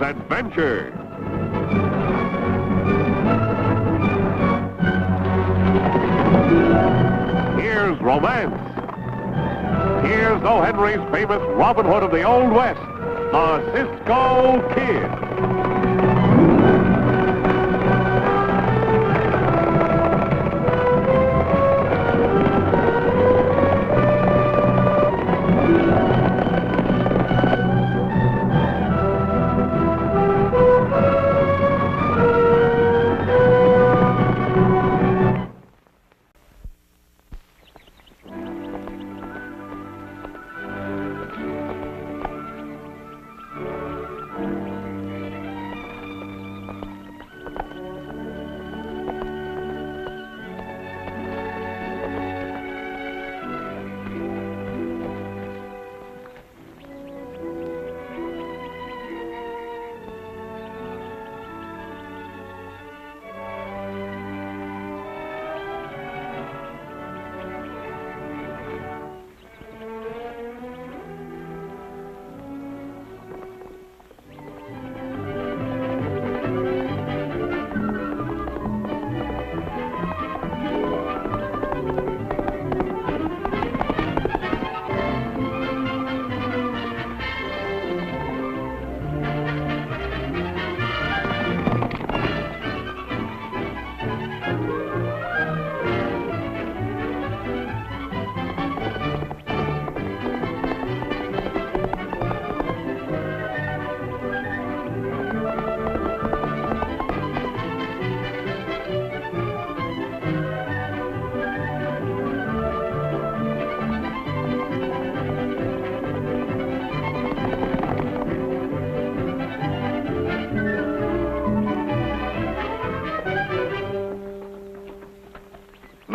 adventure. Here's romance. Here's O. Henry's famous Robin Hood of the Old West, the Cisco Kid.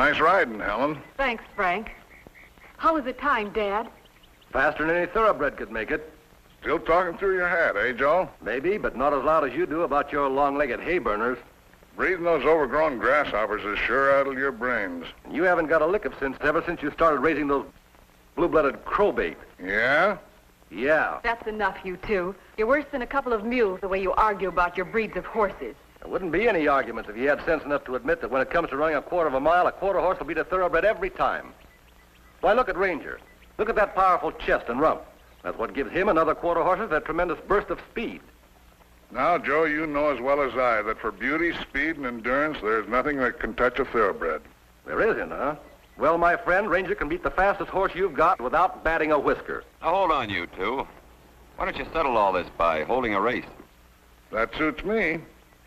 Nice riding, Helen. Thanks, Frank. How was the time, Dad? Faster than any thoroughbred could make it. Still talking through your hat, eh, Joe? Maybe, but not as loud as you do about your long-legged hay burners. Breathing those overgrown grasshoppers is sure addled your brains. You haven't got a lick of sense ever since you started raising those blue-blooded crowbait. Yeah? Yeah. That's enough, you two. You're worse than a couple of mules the way you argue about your breeds of horses. There wouldn't be any arguments if you had sense enough to admit that when it comes to running a quarter of a mile, a quarter horse will beat a thoroughbred every time. Why, look at Ranger. Look at that powerful chest and rump. That's what gives him and other quarter horses that tremendous burst of speed. Now, Joe, you know as well as I that for beauty, speed, and endurance, there's nothing that can touch a thoroughbred. There isn't, huh? Well, my friend, Ranger can beat the fastest horse you've got without batting a whisker. Now, hold on, you two. Why don't you settle all this by holding a race? That suits me.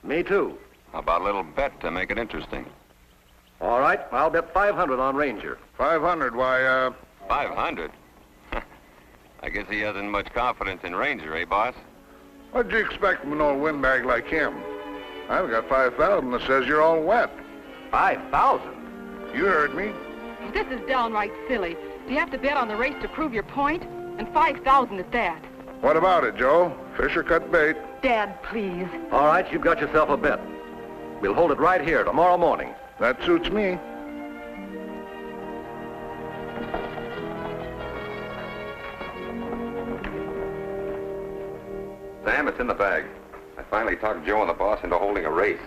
Me too. How about a little bet to make it interesting? All right, I'll bet 500 on Ranger. 500, why, 500? I guess he hasn't much confidence in Ranger, eh, boss? what'd you expect from an old windbag like him? I've got 5,000 that says you're all wet. 5,000? You heard me. This is downright silly. Do you have to bet on the race to prove your point? And 5,000 at that. What about it, Joe? Fish or cut bait? Dad, please. All right, you've got yourself a bet. We'll hold it right here tomorrow morning. That suits me. Sam, it's in the bag. I finally talked Joe and the boss into holding a race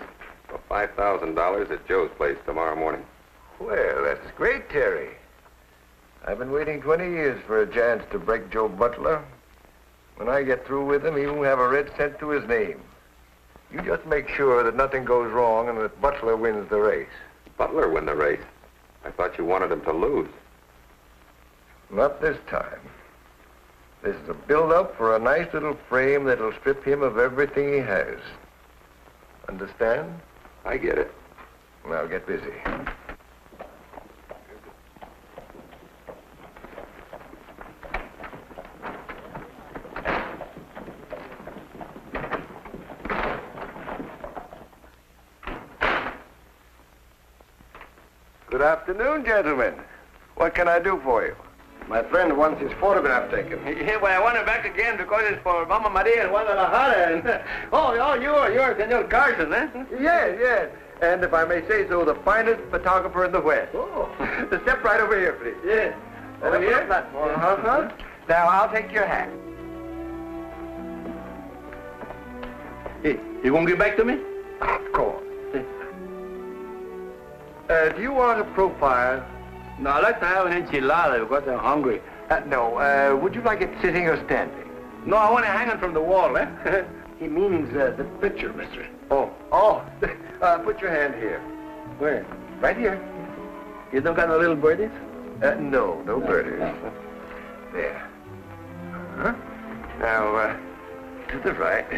for $5,000 at Joe's place tomorrow morning. Well, that's great, Terry. I've been waiting 20 years for a chance to break Joe Butler. When I get through with him, he won't have a red cent to his name. You just make sure that nothing goes wrong and that Butler wins the race. Butler win the race? I thought you wanted him to lose. Not this time. This is a build-up for a nice little frame that'll strip him of everything he has. Understand? I get it. Now get busy. Good afternoon, gentlemen. What can I do for you? My friend wants his photograph taken. Yeah, well, I want it back again because it's for Mama Maria in Guadalajara. And, you're Senor Carson, eh? Yes, yes. And if I may say so, the finest photographer in the West. Oh. Step right over here, please. Yes. Over here? Uh-huh. Now, I'll take your hat. You gonna give back to me? Of course. Do you want a profile? No, I'd like to have an enchilada because I'm hungry. No. Would you like it sitting or standing? No, I want it hanging from the wall, eh? He means the picture, mister. Oh. Put your hand here. Where? Right here. You don't got no little birdies? No birdies. There. Uh-huh. Now, to the right.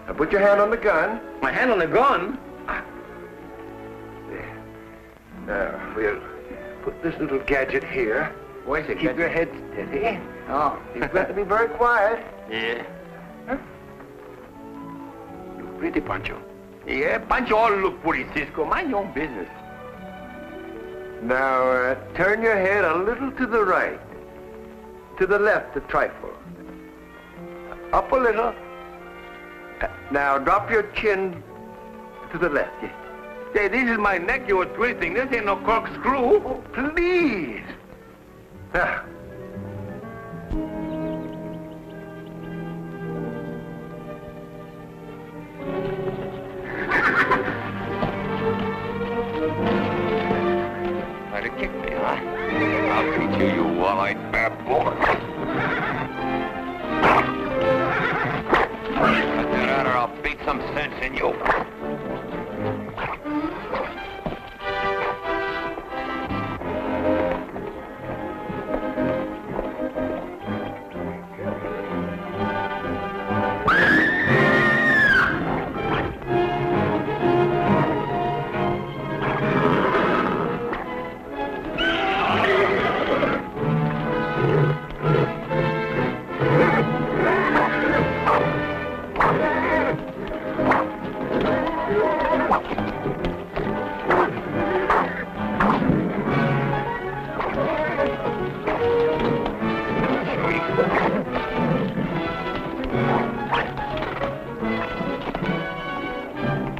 Now, put your hand on the gun. My hand on the gun? There. Now, we'll put this little gadget here. Where's it? Keep your head steady. Oh. You've got to be very quiet. Yeah. Huh? You pretty, Pancho. Yeah, Pancho all look pretty, Cisco. Mind your own business. Now, turn your head a little to the right. To the left a trifle. Up a little. Now, drop your chin to the left. Say, this is my neck you were twisting. This ain't no corkscrew. Oh, please. Now. Try to kick me, huh? I'll teach you, you one-eyed baboon. Cut that out or I'll beat some sense in you.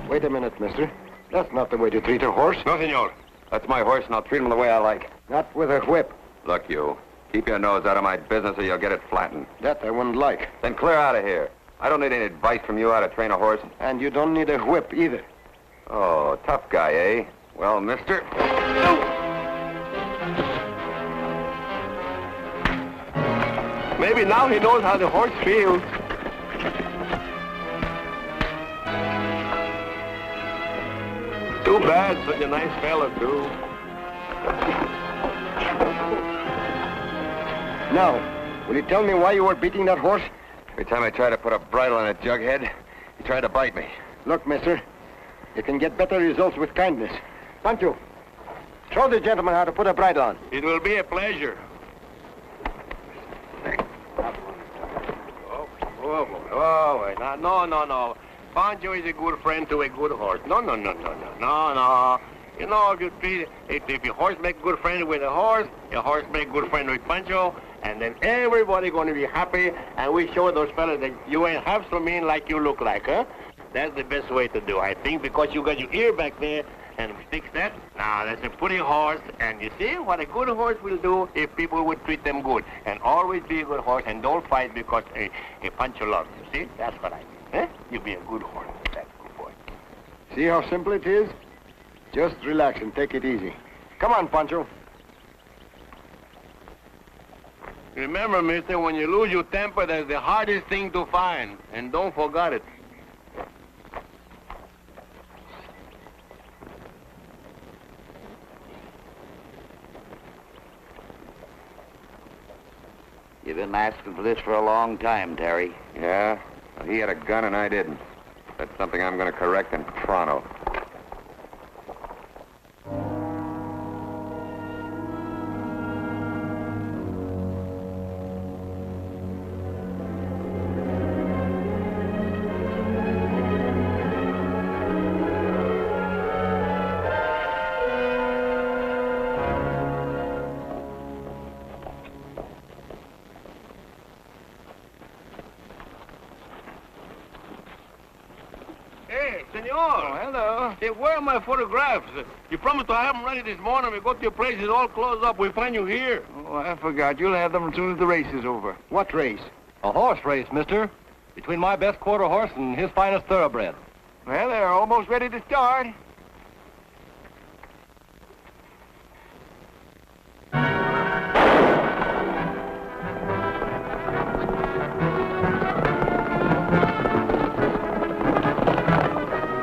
Wait a minute, mister. That's not the way to treat a horse. No, senor. That's my horse, and I'll treat him the way I like. Not with a whip. Look, you. Keep your nose out of my business or you'll get it flattened. That I wouldn't like. Then clear out of here. I don't need any advice from you how to train a horse. And you don't need a whip either. Oh, tough guy, eh? Well, mister... Maybe now he knows how the horse feels. Too bad, such a nice fella, too. Now, will you tell me why you were beating that horse? Every time I try to put a bridle on a jughead, he tried to bite me. Look, mister, you can get better results with kindness. Pancho, show the gentleman how to put a bridle on. It will be a pleasure. No. Pancho is a good friend to a good horse. No. You know, if your horse make good friend with a horse make good friend with Pancho, and then everybody going to be happy, and we show those fellas that you ain't half so mean like you look like, huh? That's the best way to do, I think, because you got your ear back there, and fix that. Now, that's a pretty horse, and you see what a good horse will do if people would treat them good, and always be a good horse, and don't fight because a Pancho loves you. See? That's what I mean. Eh? You be a good horse. That's a good boy. See how simple it is? Just relax and take it easy. Come on, Pancho. Remember, mister, when you lose your temper, that's the hardest thing to find, and don't forget it. You've been asking for this for a long time, Terry. Yeah? Well, he had a gun and I didn't. That's something I'm going to correct in pronto. Hey, senor. Oh, hello. Hey, where are my photographs? You promised to have them ready this morning. We go to your place. It's all closed up. We find you here. Oh, I forgot. You'll have them as soon as the race is over. What race? A horse race, mister. Between my best quarter horse and his finest thoroughbred. Well, they're almost ready to start.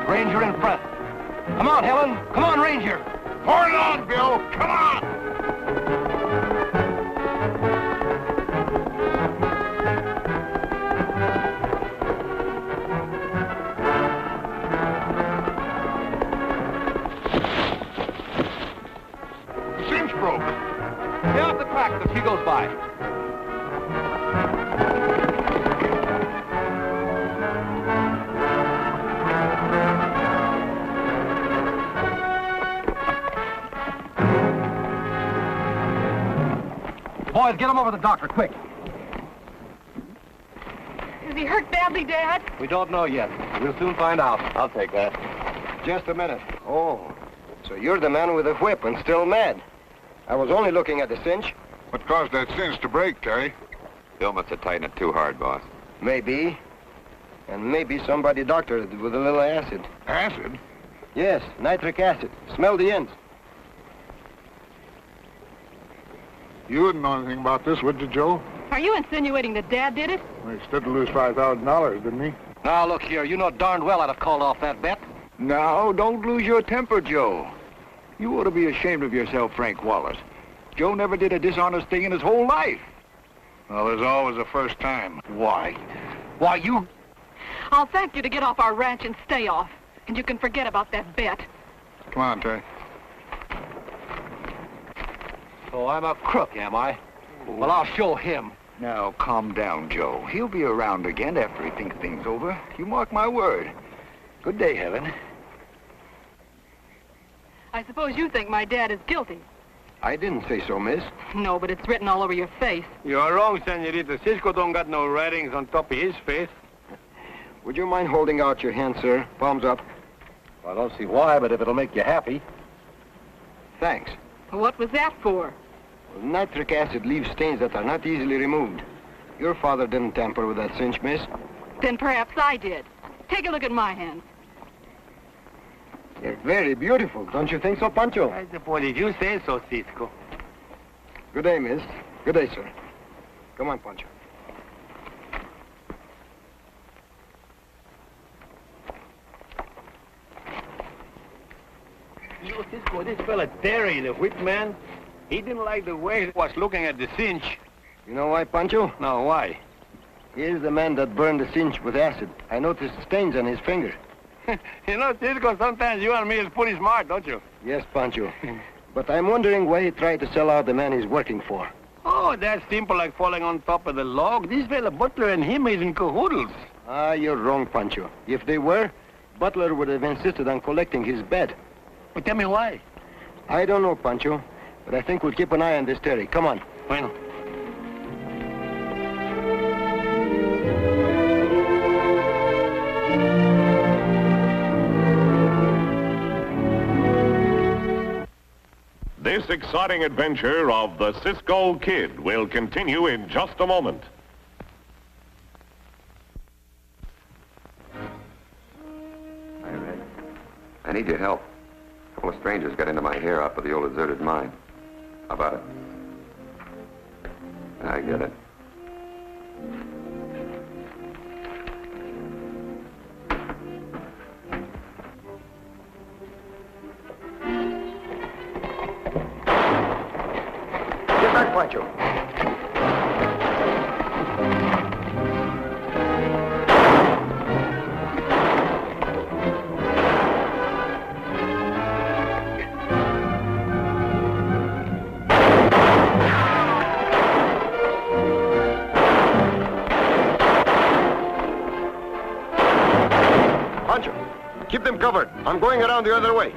Ranger in front. Come on, Helen. Come on, Ranger. Pour it on, Bill. Come on. Cinch broke. Get off the track if she goes by. Boys, get him over to the doctor, quick. Is he hurt badly, Dad? We don't know yet. We'll soon find out. I'll take that. Just a minute. Oh, so you're the man with the whip and still mad. I was only looking at the cinch. What caused that cinch to break, Terry? Bill must have tightened it too hard, boss. Maybe. And maybe somebody doctored it with a little acid. Acid? Yes, nitric acid. Smell the ends. You wouldn't know anything about this, would you, Joe? Are you insinuating that Dad did it? Well, he stood to lose $5,000, didn't he? Now, look here. You know darned well I'd have called off that bet. Now, don't lose your temper, Joe. You ought to be ashamed of yourself, Frank Wallace. Joe never did a dishonest thing in his whole life. Well, there's always a first time. Why? Why, you... I'll thank you to get off our ranch and stay off. And you can forget about that bet. Come on, Terry. Oh, I'm a crook, am I? Well, I'll show him. Now, calm down, Joe. He'll be around again after he thinks things over. You mark my word. Good day, Helen. I suppose you think my dad is guilty. I didn't say so, miss. No, but it's written all over your face. You're wrong, Senorita. Cisco don't got no writings on top of his face. Would you mind holding out your hand, sir? Palms up. I don't see why, but if it'll make you happy. Thanks. What was that for? Well, nitric acid leaves stains that are not easily removed. Your father didn't tamper with that cinch, miss. Then perhaps I did. Take a look at my hands. They're very beautiful. Don't you think so, Pancho? I suppose if you say so, Cisco. Good day, miss. Good day, sir. Come on, Pancho. You know, Cisco, this fella Terry, the whip man, he didn't like the way he was looking at the cinch. You know why, Pancho? No, why? He's the man that burned the cinch with acid. I noticed stains on his finger. You know, Cisco, sometimes you and me is pretty smart, don't you? Yes, Pancho. But I'm wondering why he tried to sell out the man he's working for. Oh, that's simple like falling on top of the log. This fella Butler and him is in cahoodles. Ah, you're wrong, Pancho. If they were, Butler would have insisted on collecting his bet. Well, tell me why. I don't know, Pancho, but I think we'll keep an eye on this Terry. Come on. Bueno. This exciting adventure of the Cisco Kid will continue in just a moment. Hi, Red. I need your help. A couple of strangers got into my hair out of the old deserted mine. How about it? I get it. Get back, Pancho. Pancho, keep them covered. I'm going around the other way.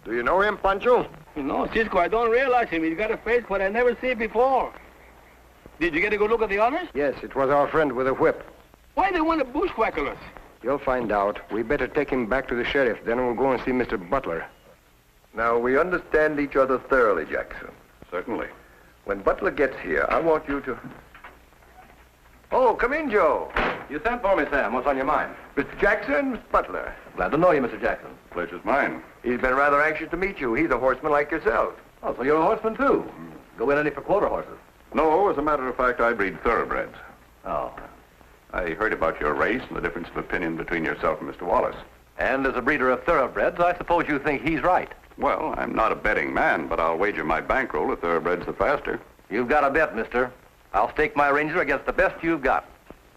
Do you know him, Pancho? No, Cisco, I don't realize him. He's got a face what I never seen before. Did you get a good look at the others? Yes, it was our friend with a whip. Why they want to bushwhackle us? You'll find out. We better take him back to the sheriff. Then we'll go and see Mr. Butler. Now, we understand each other thoroughly, Jackson. Certainly. When Butler gets here, I want you to... Oh, come in, Joe. You sent for me, Sam. What's on your mind? Mr. Jackson, Mr. Butler. Glad to know you, Mr. Jackson. Pleasure's mine. He's been rather anxious to meet you. He's a horseman like yourself. Oh, so you're a horseman, too? Go in any for quarter horses? No, as a matter of fact, I breed thoroughbreds. Oh. I heard about your race and the difference of opinion between yourself and Mr. Wallace. And as a breeder of thoroughbreds, I suppose you think he's right. Well, I'm not a betting man, but I'll wager my bankroll that thoroughbred's the faster. You've got a bet, mister. I'll stake my Ranger against the best you've got.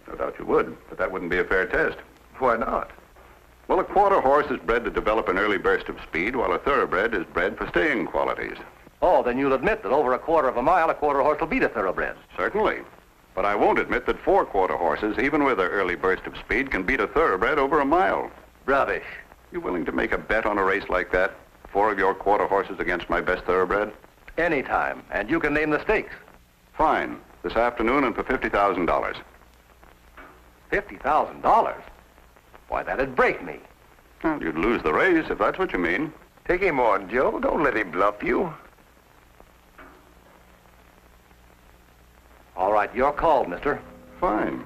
No doubt you would, but that wouldn't be a fair test. Why not? Well, a quarter horse is bred to develop an early burst of speed, while a thoroughbred is bred for staying qualities. Oh, then you'll admit that over a quarter of a mile, a quarter horse will beat a thoroughbred. Certainly. But I won't admit that 4 quarter horses, even with their early burst of speed, can beat a thoroughbred over a mile. Rubbish. You willing to make a bet on a race like that? 4 of your quarter horses against my best thoroughbred? Anytime. And you can name the stakes. Fine. This afternoon and for $50,000. $50,000? Why, that'd break me. Well, you'd lose the race, if that's what you mean. Take him on, Joe. Don't let him bluff you. All right, you're called, mister. Fine.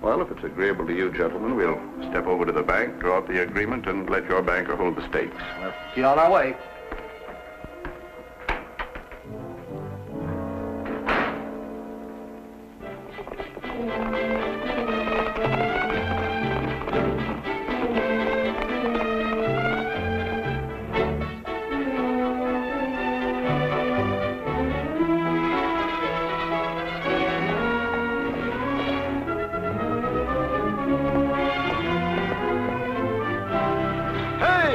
Well, if it's agreeable to you gentlemen, we'll step over to the bank, draw up the agreement, and let your banker hold the stakes. Let's get on our way.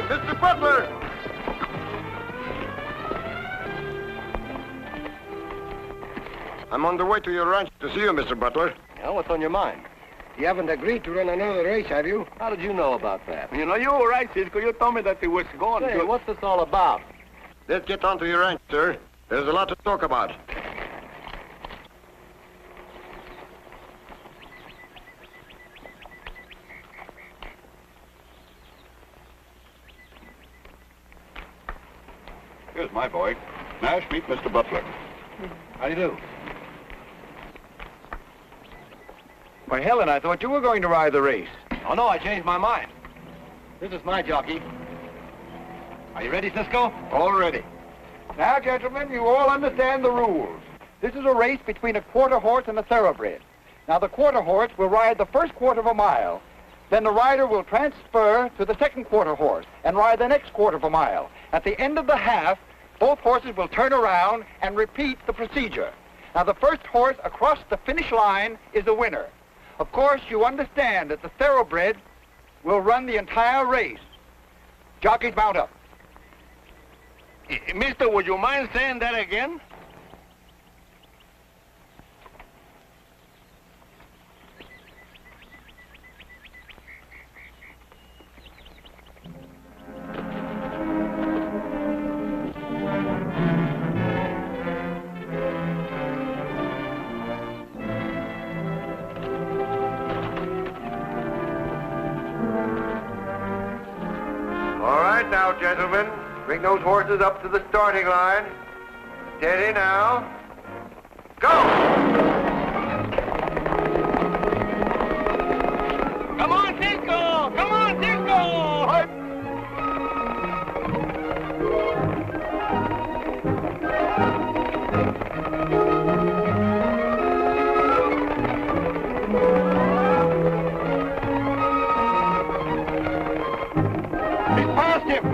Mr. Butler! I'm on the way to your ranch to see you, Mr. Butler. Well, what's on your mind? You haven't agreed to run another race, have you? How did you know about that? You know, you were right, Cisco. You told me that it was gone. Say, what's this all about? Let's get on to your ranch, sir. There's a lot to talk about. Here's my boy. Nash, meet Mr. Butler. How do you do? Why, Helen, I thought you were going to ride the race. Oh, no, I changed my mind. This is my jockey. Are you ready, Cisco? All ready. Now, gentlemen, you all understand the rules. This is a race between a quarter horse and a thoroughbred. Now, the quarter horse will ride the first quarter of a mile. Then the rider will transfer to the second quarter horse and ride the next quarter of a mile. At the end of the half, both horses will turn around and repeat the procedure. Now, the first horse across the finish line is the winner. Of course, you understand that the thoroughbred will run the entire race. Jockeys, mount up. Mister, would you mind saying that again? All right now, gentlemen. Bring those horses up to the starting line. Steady now. Go! Come on, Cisco! Come on, Cisco! He's past him.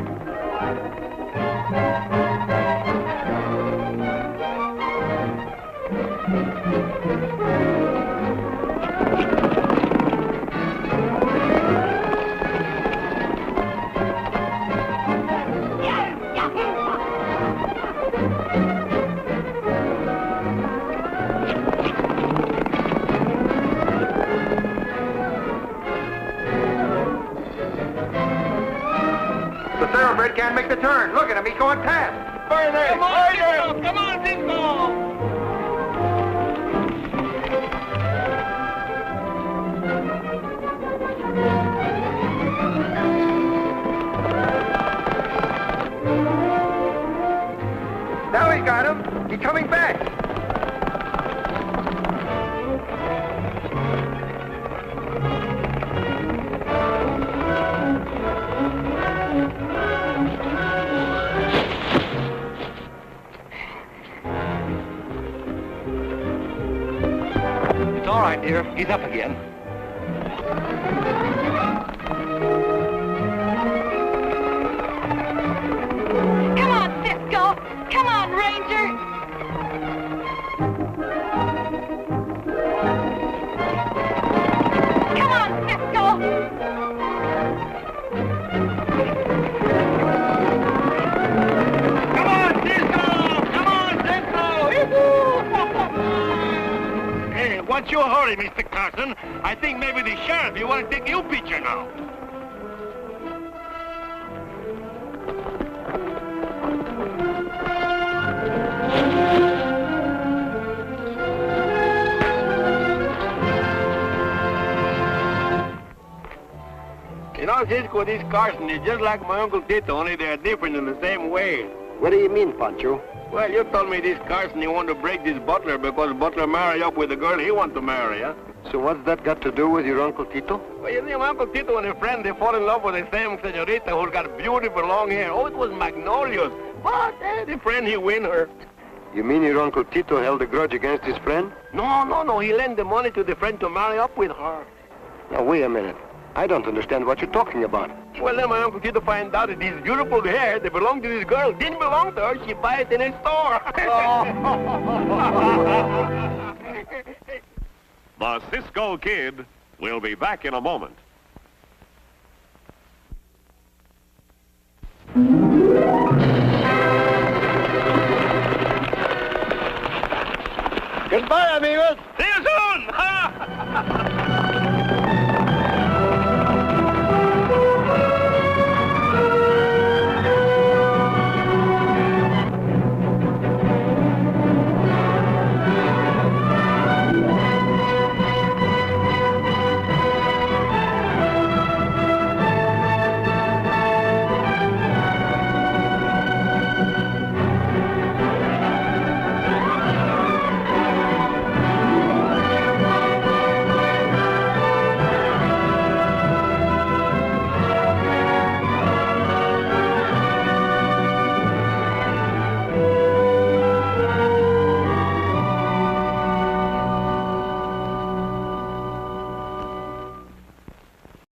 The thoroughbred can't make the turn. Look at him, he's going past. Come on, Cisco! Come on, Cisco! Now he's got him. He's coming back. It's all right, dear. He's up again. Come on, Cisco. Come on, Ranger. Come on, Cisco. Come on, Cisco! Come on, Cisco! Hey, what's your hurry, Mr. Carson? I think maybe the sheriff, you want to take your picture now. You know, Cisco, this Carson is just like my Uncle Tito, only they're different in the same way. What do you mean, Pancho? Well, you told me this Carson, he wanted to break this Butler because Butler married up with the girl he wanted to marry, huh? So what's that got to do with your Uncle Tito? Well, you see, my Uncle Tito and a friend, they fall in love with the same señorita who's got beautiful long hair. Oh, it was magnolious. But the friend, he win her. You mean your Uncle Tito held a grudge against his friend? No. He lent the money to the friend to marry up with her. Now, wait a minute. I don't understand what you're talking about. Well, then my Uncle Tito find out that this beautiful hair that belonged to this girl didn't belong to her. She buy it in a store. The Cisco Kid will be back in a moment. Goodbye, amigos. See